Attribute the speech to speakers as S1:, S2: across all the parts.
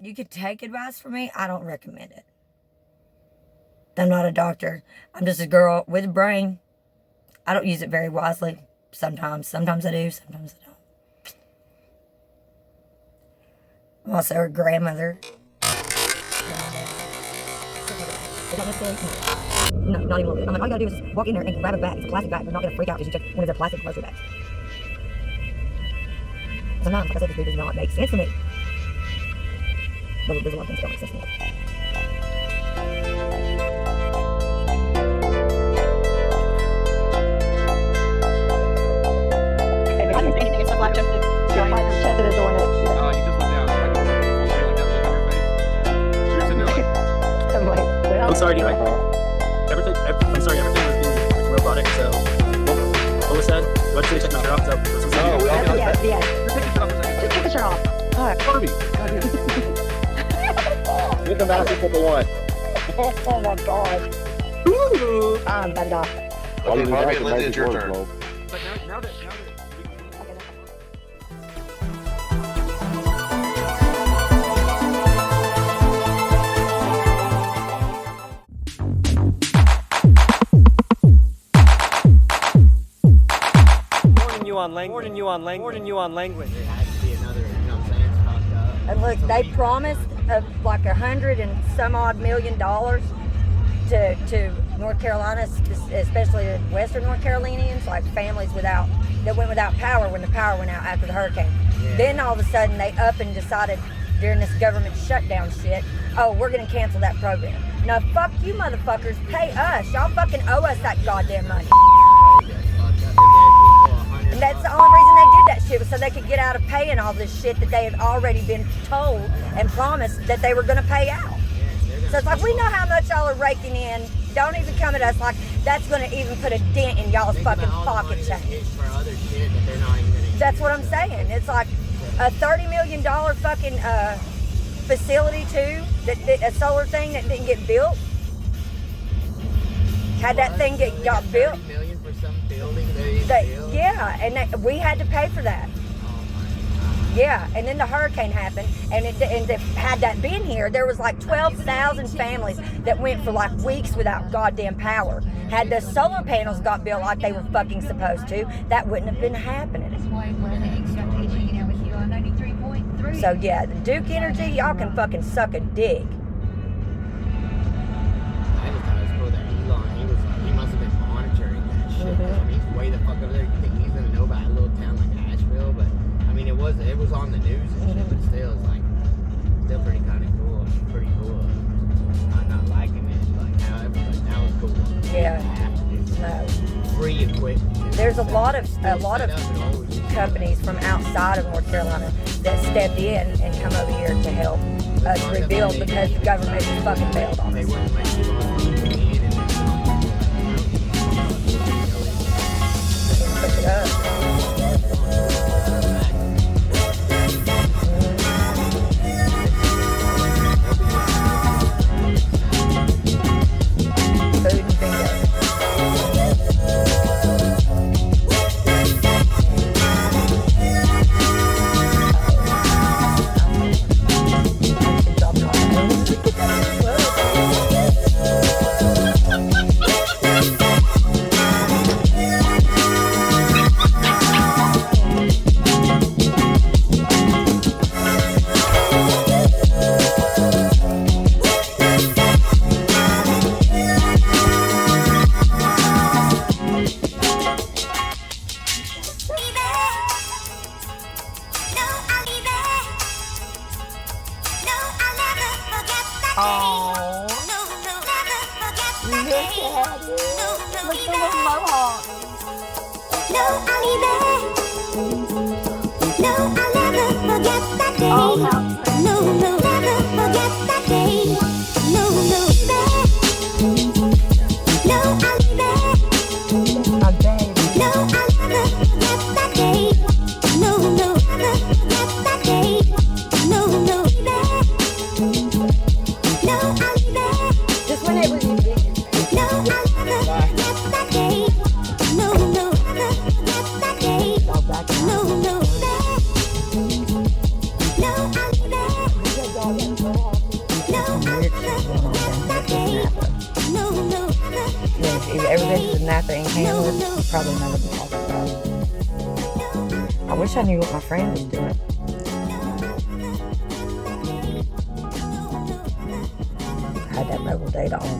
S1: you could take advice from me. I don't recommend it. I'm not a doctor. I'm just a girl with a brain. I don't use it very wisely sometimes. Sometimes I do, sometimes I don't. I'm also a grandmother. No, not even a little bit. I'm like, all you gotta do is just walk in there and grab a bag. It's a plastic bag. They're not gonna freak out because you check one of their plastic grocery bags. Sometimes, like I said, this food does not make sense to me. But there's a lot of things that don't make sense to me.
S2: I'm sorry, dude. Everything was being like, robotic, so what was said? Let's check my shirt off. So,
S3: Yeah. Just take the shirt off.
S2: Hi, Barbie. Get the mouse people the one.
S3: Oh my god.
S2: Ooh.
S3: Bend off.
S4: Okay, Barbie and Lindsay, it's your turn.
S2: But now that
S5: warning you on language. It has to be another, you know what I'm saying? It's fucked up.
S1: And look, they promised like $100 and some odd million to North Carolina, especially the Western North Carolinians, like families that went without power when the power went out after the hurricane. Yeah. Then all of a sudden they up and decided during this government shutdown shit, oh, we're gonna cancel that program. No, fuck you motherfuckers, pay us. Y'all fucking owe us that goddamn money. And that's the only reason they did that shit, was so they could get out of paying all this shit that they had already been told and promised that they were gonna pay out. So it's like, we know how much y'all are raking in. Don't even come at us like that's gonna even put a dent in y'all's fucking pocket change. That's what I'm saying. It's like a $30 million fucking facility too, a solar thing that didn't get built. Had that thing got built? Yeah, and we had to pay for that. Yeah, and then the hurricane happened, and had that been here, there was like 12,000 families that went for like weeks without goddamn power. Had the solar panels got built like they were fucking supposed to, that wouldn't have been happening. So yeah, the Duke Energy, y'all can fucking suck a dick.
S5: He's way the fuck over there. You think he's gonna know about a little town like Asheville? But I mean, it was on the news and shit. But still, it's like still pretty kind of cool. Pretty cool. I'm not liking it. Like now it's cool.
S1: Yeah.
S5: Have to do free equipment.
S1: There's a lot of companies from outside of North Carolina that stepped in and come over here to help us rebuild because the government fucking failed on us. Samantha and Chandler, probably none of them talk about it. I wish I knew what my friend was doing. I had that mobile data on,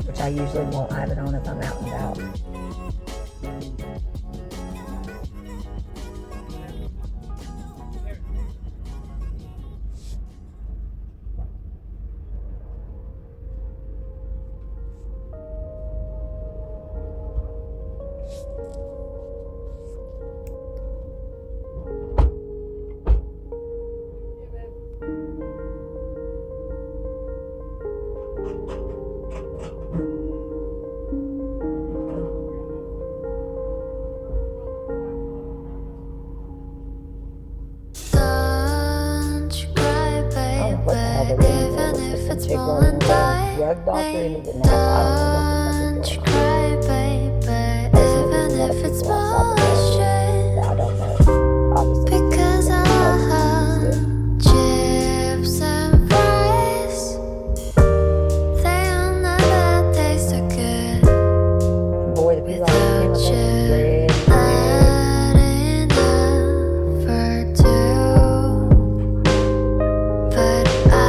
S1: which I usually won't have it on if I'm out and about. Drug doctor and he didn't have, I don't know what the fuck it's doing. I don't know. Obviously.
S6: Because I have chips and fries, they all know that they so good.
S1: Boy, the people on the red.
S6: Not enough for two, but I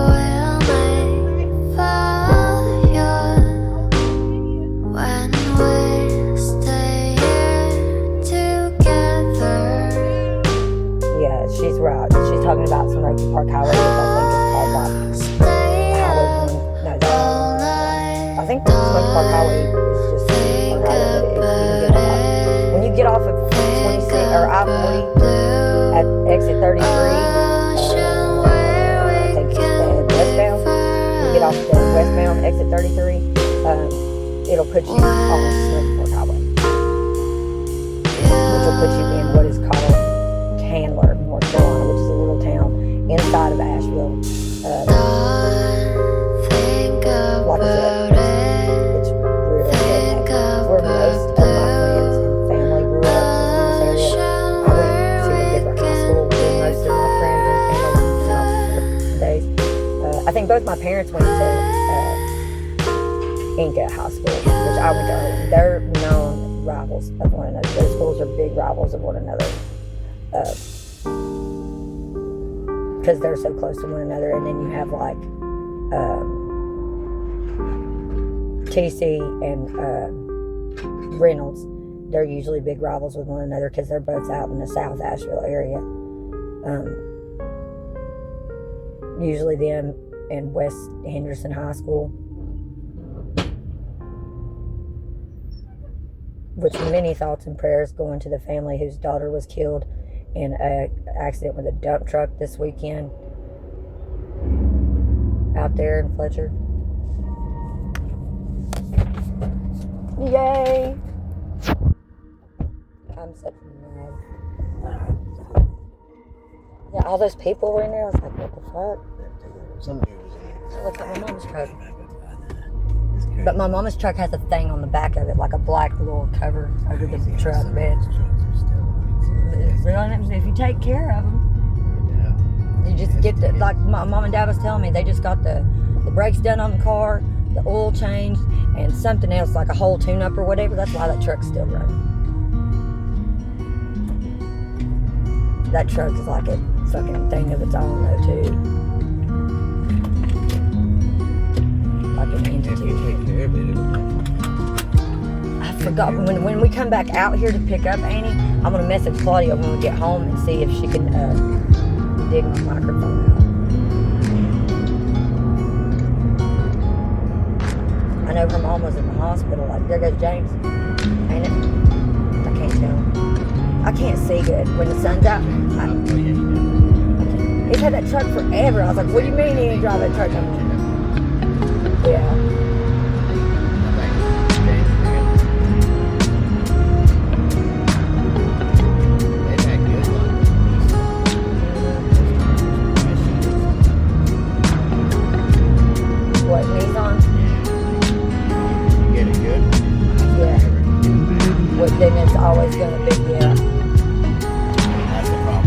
S6: will make for you when we stay here together.
S1: Yeah, she's right. She's talking about some Oak Park Highway, which I think is called like
S6: Stay
S1: Highway
S6: up
S1: 1. No,
S6: all
S1: that's
S6: night.
S1: I think the Smoky Park Highway is just Smoky Park Highway, but when you get off of 26 or I-40 at exit 33, I think it's the westbound. You get off the westbound exit 33, it'll put you on Smoky Park Highway, which will put you in what is called Chandler, North Carolina, which is a little town inside of Asheville.
S6: Think
S1: Like I
S6: about
S1: said,
S6: it.
S1: it's really good.
S6: Think
S1: Where most of my friends and family grew up in this area. I went to a different high school where most of my friends and family days. I think both my parents went to Inca High School, which I went to early. They're known rivals of one another. Those schools are big rivals of one another. Because they're so close to one another. And then you have like TC and Reynolds. They're usually big rivals with one another because they're both out in the South Asheville area. Usually them and West Henderson High School, which many thoughts and prayers going to the family whose daughter was killed in an accident with a dump truck this weekend out there in Fletcher. Yay! I'm such mad. Yeah, all those people were in there. I was like, what the fuck?
S5: Some dude was in there.
S1: Look at my mom's truck. But my mama's truck has a thing on the back of it, like a black little cover over the truck bed. If you take care of them, you just get the, like my mom and dad was telling me, they just got the brakes done on the car, the oil changed, and something else, like a whole tune-up or whatever. That's why that truck's still running. That truck is like a fucking thing of its own, though, too. Like an entity. I forgot, when we come back out here to pick up Annie, I'm going to message Claudia when we get home and see if she can dig my microphone out. I know her mom was in the hospital. Like, there goes James. Ain't it? I can't tell. I can't see good when the sun's out. He's had that truck forever. I was like, what do you mean he didn't drive that truck no more? Yeah. What, Nissan?
S5: Get it good?
S1: Yeah. What, then it's always going to be, yeah.
S5: That's the problem.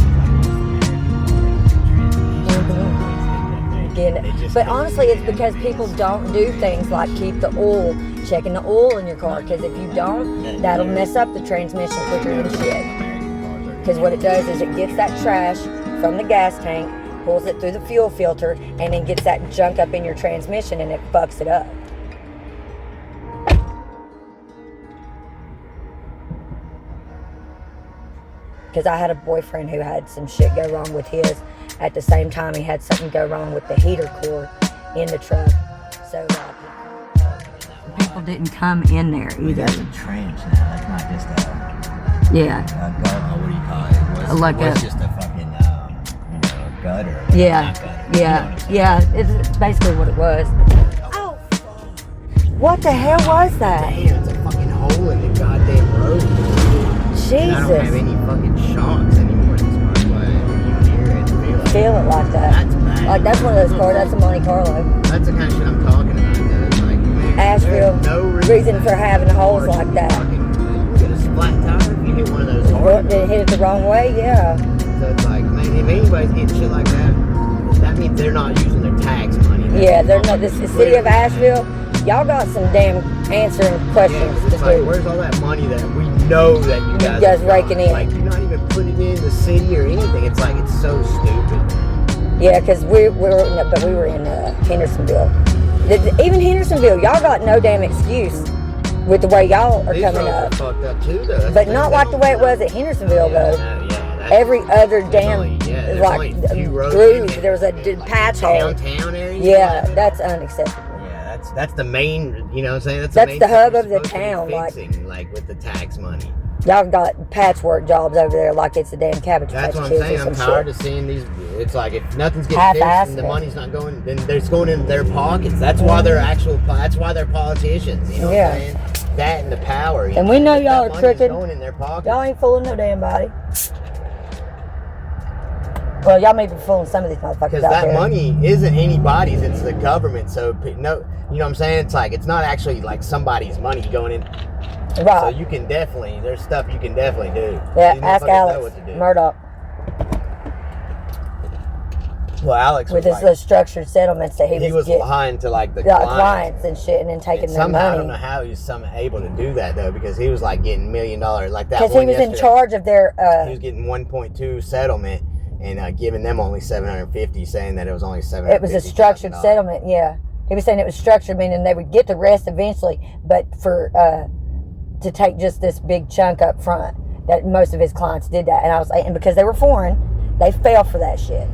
S1: Get it. But honestly, it's because people don't do things like keep the oil checking the oil in your car, because if you don't, that'll mess up the transmission quicker than shit. Because what it does is it gets that trash from the gas tank, pulls it through the fuel filter, and then gets that junk up in your transmission, and it fucks it up. Because I had a boyfriend who had some shit go wrong with his. At the same time, he had something go wrong with the heater core in the truck. So people didn't come in there either.
S7: There's a trench now. It's not just a
S1: Yeah.
S7: what do you call it? It was,
S1: Like
S7: it was
S1: a-
S7: just a fucking gutter.
S1: Yeah.
S7: Not gutter.
S1: Yeah. Yeah. It's basically what it was. Oh. What the hell was that?
S5: Damn, it's a fucking hole in the goddamn road. And I don't have
S1: Jesus.
S5: any fucking shocks anymore in this car. But you hear it, feel it.
S1: Feel it like that.
S5: That's bad.
S1: Like that's one of those cars. That's a Monte Carlo.
S5: That's the kind of shit I'm talking about. Though. It's like, man,
S1: Asheville,
S5: there's no
S1: reason for having holes
S5: cars
S1: like
S5: can
S1: that.
S5: fucking get a splat tire if you hit one of those.
S1: Or
S5: hard.
S1: they hit it the wrong way. Yeah.
S5: So it's like, man, if anybody's getting shit like that means they're not using their tax money.
S1: Yeah. They're not. This the city of Asheville. Y'all got some damn answering
S5: Yeah,
S1: questions
S5: 'cause it's
S1: to
S5: like,
S1: do.
S5: where's all that money that we know that you guys,
S1: guys
S5: are
S1: raking
S5: got?
S1: in.
S5: Like, you're not even putting it in the city or anything. It's like, it's so stupid.
S1: Yeah, because we were in Hendersonville. Even Hendersonville, y'all got no damn excuse with the way y'all are
S5: These
S1: coming
S5: roads are
S1: up.
S5: fucked up too, though.
S1: But not like the way it was at Hendersonville, though. Every other damn,
S5: there's
S1: like,
S5: only a few roads
S1: groove,
S5: in
S1: there was a patch hole.
S5: downtown area.
S1: Yeah, that's unacceptable.
S5: Yeah, that's the main. You know what I'm saying? That's
S1: That's
S5: main
S1: the
S5: stuff
S1: hub
S5: you're
S1: of the
S5: supposed to be
S1: town, like-
S5: fixing, like with the tax money.
S1: Y'all got patchwork jobs over there like it's a damn Cabbage
S5: That's
S1: Patch
S5: what I'm
S1: Kids
S5: saying.
S1: or
S5: I'm
S1: some
S5: tired
S1: shit.
S5: of seeing these. It's like if nothing's getting
S1: Half-assed
S5: fixed and the
S1: it.
S5: money's not going, then it's going in their pockets. That's why they're that's why they're politicians. You know
S1: Yeah.
S5: what I'm saying? That and the power. you
S1: And
S5: know,
S1: we know
S5: that
S1: y'all are
S5: money's
S1: crooked.
S5: Going in their pockets.
S1: Y'all ain't fooling no damn body. Well, y'all may be fooling some of these motherfuckers
S5: Because
S1: out
S5: that
S1: there.
S5: money isn't anybody's, it's the government. So, no, you know what I'm saying? It's like, it's not actually like somebody's money going in. So
S1: Right.
S5: you can definitely, there's stuff you can definitely do.
S1: Yeah,
S5: These
S1: ask
S5: motherfuckers know
S1: Alex
S5: what to do.
S1: Murdoch
S5: Well, Alex
S1: with
S5: was
S1: his
S5: like,
S1: structured settlements that
S5: he was
S1: getting
S5: lying to like the
S1: clients and shit, and then taking
S5: And
S1: their
S5: somehow, I don't know
S1: money
S5: how he was somehow able to do that though, because he was like getting $1 million like that.
S1: because he
S5: one
S1: was in
S5: yesterday.
S1: charge of their.
S5: He was getting 1.2 settlement and giving them only 750, saying that it was only 750.
S1: It was a structured settlement. Yeah, he was saying it was structured, meaning they would get the rest eventually, but for to take just this big chunk up front. That most of his clients did that, and I was like, and because they were foreign, they fell for that shit.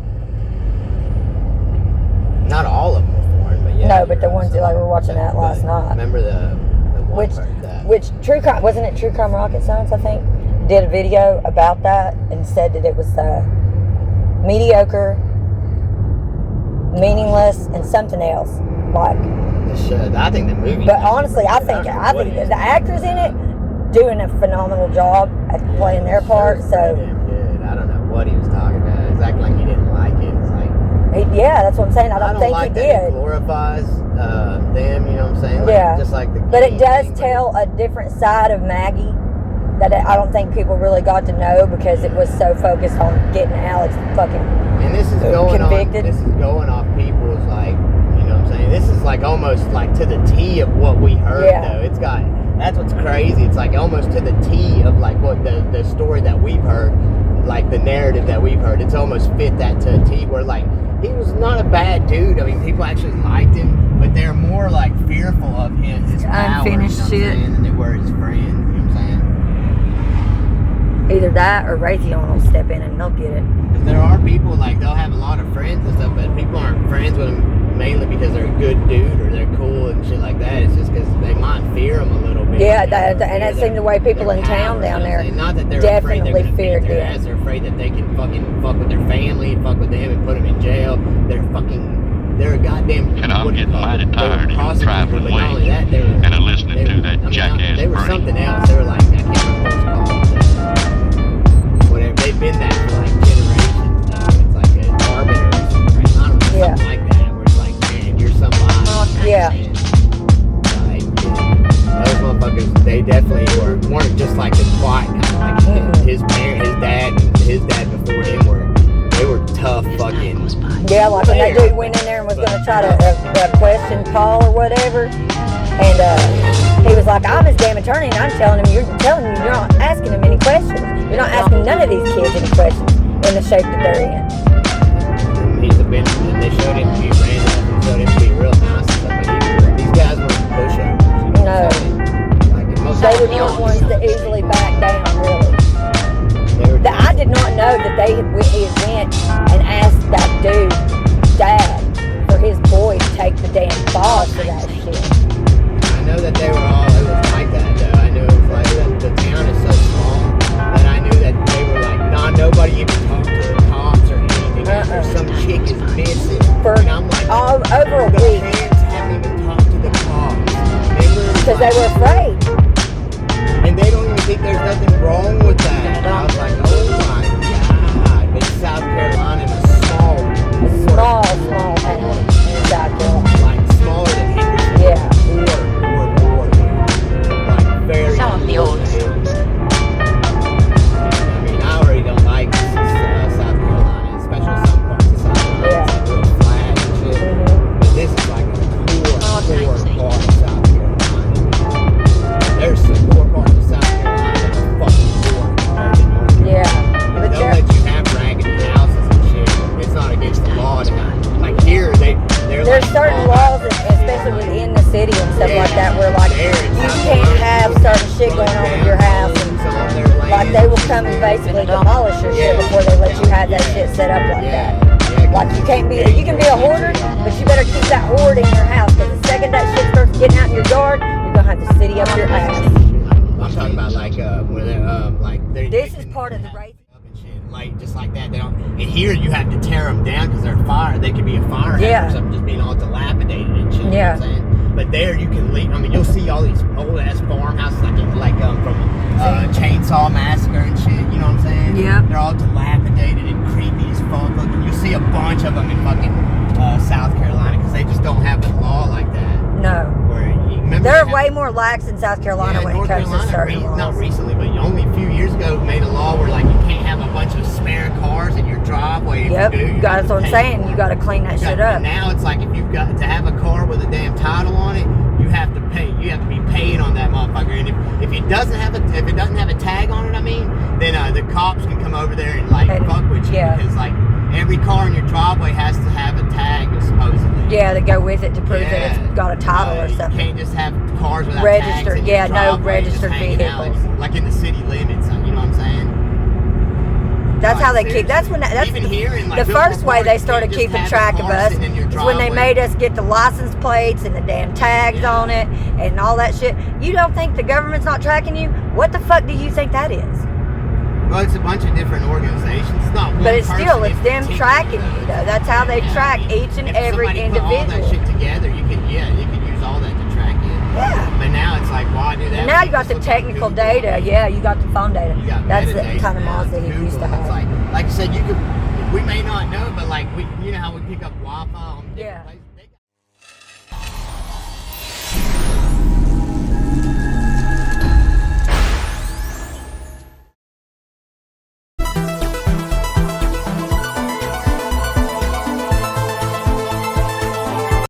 S5: Not all of them were foreign, but yeah.
S1: No, but the
S5: you're
S1: ones that, like, we were watching that last
S5: but
S1: night.
S5: Remember the one
S1: Which,
S5: part that
S1: which True Crime, wasn't it True Crime Rocket Science, I think, did a video about that and said that it was mediocre, meaningless, and something else. Like,
S5: the show. I think the movie.
S1: but honestly, I think the actors in it doing a phenomenal job at playing their part. So,
S5: Good. I don't know what he was talking about. It's acting like he didn't like it. It's like,
S1: yeah, that's what I'm saying. I don't think
S5: like
S1: he
S5: that
S1: did.
S5: It glorifies them, you know what I'm saying? Like,
S1: Yeah.
S5: Just like the
S1: But it
S5: gang
S1: does
S5: thing,
S1: tell a different side of Maggie that I don't think people really got to know because it was so focused on getting Alex fucking.
S5: And this is going
S1: convicted.
S5: on. This is going off people's like, you know what I'm saying? This is like almost like to the T of what we heard.
S1: Yeah.
S5: Though it's got. That's what's crazy. It's like almost to the T of like what the story that we've heard, like the narrative that we've heard. It's almost fit that to a T. Where like he was not a bad dude. I mean, people actually liked him, but they're more like fearful of him, his power,
S1: Unfinished
S5: you know what I'm
S1: shit.
S5: saying, than they were his friend. You know what I'm saying?
S1: Either that or Raytheon will step in and they'll get it.
S5: Because there are people, like, they'll have a lot of friends and stuff, but people aren't friends with them mainly because they're a good dude or they're cool and shit like that. It's just because they might fear them a little bit.
S1: Yeah,
S5: You know,
S1: and that
S5: fear
S1: seemed the way people
S5: their
S1: in town
S5: power,
S1: down
S5: you know what I'm
S1: there
S5: saying? Not that they're
S1: definitely
S5: afraid they're gonna
S1: feared
S5: beat their
S1: them.
S5: ass. They're afraid that they can fucking fuck with their family, fuck with them, and put them in jail. They're a goddamn.
S8: And I'm
S5: what do you
S8: getting
S5: call it?
S8: mighty tired of you
S5: Prosecutor,
S8: trifling
S5: but not only
S8: ways
S5: that, they were,
S8: and listening to that jackass
S5: They were
S8: brain.
S5: something else. They were like, I can't remember what it's called. Whatever. They've been that for like generations now. It's like an arbiter or something, right? I don't know,
S1: Yeah.
S5: something like that, where it's like, man, you're somebody.
S1: Yeah.
S5: And, like, those motherfuckers, they definitely weren't just like the quiet kind of like his dad before him they were tough fucking.
S1: Yeah, like when that dude went in there and was going to try to question Paul or whatever, and like, I'm his damn attorney, and I'm telling him, you're not asking him any questions. You're not asking none of these kids any questions in the shape that they're in.
S5: He's a bench, and they showed him to be random. They showed him to be real nice and stuff. But these guys weren't pushovers. You know
S1: No.
S5: what I'm saying? Like, in most
S1: They were not ones that easily back down, really.
S5: they were
S1: I did not know that he had went and asked that dude, Dad, for his boy to take the damn fall for that shit.
S5: I know that they were all, it was like that though. I knew it was like that the town is so small that I knew that they were like, nobody even talked to the cops or anything. After some chick is missing.
S1: For
S5: and I'm like,
S1: all over a
S5: the
S1: week.
S5: parents haven't even talked to the cops.
S1: Because they were afraid.
S5: And they don't even think there's nothing wrong with that. And I was like, oh my God. But South Carolina is a small
S1: Small town in South Carolina.
S5: like smaller than Henderson.
S1: Yeah.
S5: Poor, dude. Like very
S3: Some of the old.
S5: I mean, I already don't like South Carolina, especially some parts of South Carolina. It's like real flat and shit.
S1: Mhm.
S5: But this is like a poor part of South Carolina. There's some poor parts of South Carolina that are fucking poor compared to North Carolina.
S1: Yeah. But
S5: They'll
S1: they're,
S5: let you have raggedy houses and shit. It's not against the law to have. Like here, they're
S1: there's
S5: like,
S1: certain laws, especially within the city and stuff like that, where like you can't have certain shit going on with your house. And, like they will come and basically demolish your shit before they let you have that shit set up like that. Like you can't be, you can be a hoarder, but you better keep that hoard in your house because the second that shit starts getting out in your yard, you're gonna have the city up your ass.
S5: I'm talking about like where they're like they're.
S1: This is part of the race.
S5: Like just like that, they don't. And here you have to tear them down because they're fire. They could be a fire hazard
S1: Yeah.
S5: or something, just being all dilapidated and shit.
S1: Yeah.
S5: You know what I'm saying? But there you can leave. I mean, you'll see all these old ass farmhouses like from Chainsaw Massacre and shit. You know what I'm saying?
S1: Yeah.
S5: They're all dilapidated and creepy as fuck looking. You see a bunch of them in fucking South Carolina because they just don't have the law like that.
S1: No.
S5: Where you remember
S1: They're
S5: they
S1: way
S5: had-
S1: more lax in South Carolina when
S5: North
S1: it comes to
S5: Carolina,
S1: certain
S5: not
S1: laws.
S5: recently, but only a few years ago, made a law where like you can't have a bunch of spare cars in your driveway. If
S1: Yep,
S5: you do, you
S1: that's
S5: have to
S1: what I'm
S5: pay.
S1: saying. You got to clean that shit up.
S5: Now it's like if you've got to have a car with a damn title on it, you have to pay. You have to be paying on that motherfucker. And if it doesn't have a tag on it, I mean, then the cops can come over there and like
S1: And-
S5: fuck with you
S1: yeah.
S5: because like every car in your driveway has to have a tag supposedly.
S1: Yeah, to go with it to prove that it's got a title or
S5: You
S1: something.
S5: can't just have cars without
S1: Registered,
S5: tags in your
S1: yeah, no
S5: driveway just
S1: registered
S5: hanging out,
S1: vehicles.
S5: like in the city limits. You know what I'm saying?
S1: That's how they
S5: Like,
S1: keep. That's when. That's
S5: even here in like
S1: the
S5: Billboard
S1: first way
S5: Park,
S1: they
S5: you
S1: started
S5: can't just
S1: keeping
S5: have a
S1: track of
S5: car
S1: us.
S5: sitting in your
S1: Is when they
S5: driveway.
S1: made us get the license plates and the damn tags
S5: Yeah.
S1: on it and all that shit. You don't think the government's not tracking you? What the fuck do you think that is?
S5: Well, it's a bunch of different organizations. It's not one
S1: But it's
S5: person
S1: still,
S5: in
S1: it's them
S5: particular,
S1: tracking you though. That's how they
S5: Yeah,
S1: track
S5: I mean,
S1: each and
S5: if
S1: every
S5: somebody put all that
S1: individual.
S5: shit together, you could use all that to track it.
S1: Yeah.
S5: But now it's like, why do that?
S1: And now
S5: when
S1: you got
S5: just
S1: the
S5: look
S1: technical
S5: on Google?
S1: data. Yeah, you got the phone data.
S5: You got
S1: That's the
S5: metadata
S1: kind of
S5: now
S1: laws that
S5: to
S1: you used to
S5: Google. It's
S1: have.
S5: like I said, you could. We may not know, but like you know how we pick up Wi-Fi on different
S1: Yeah.
S5: places.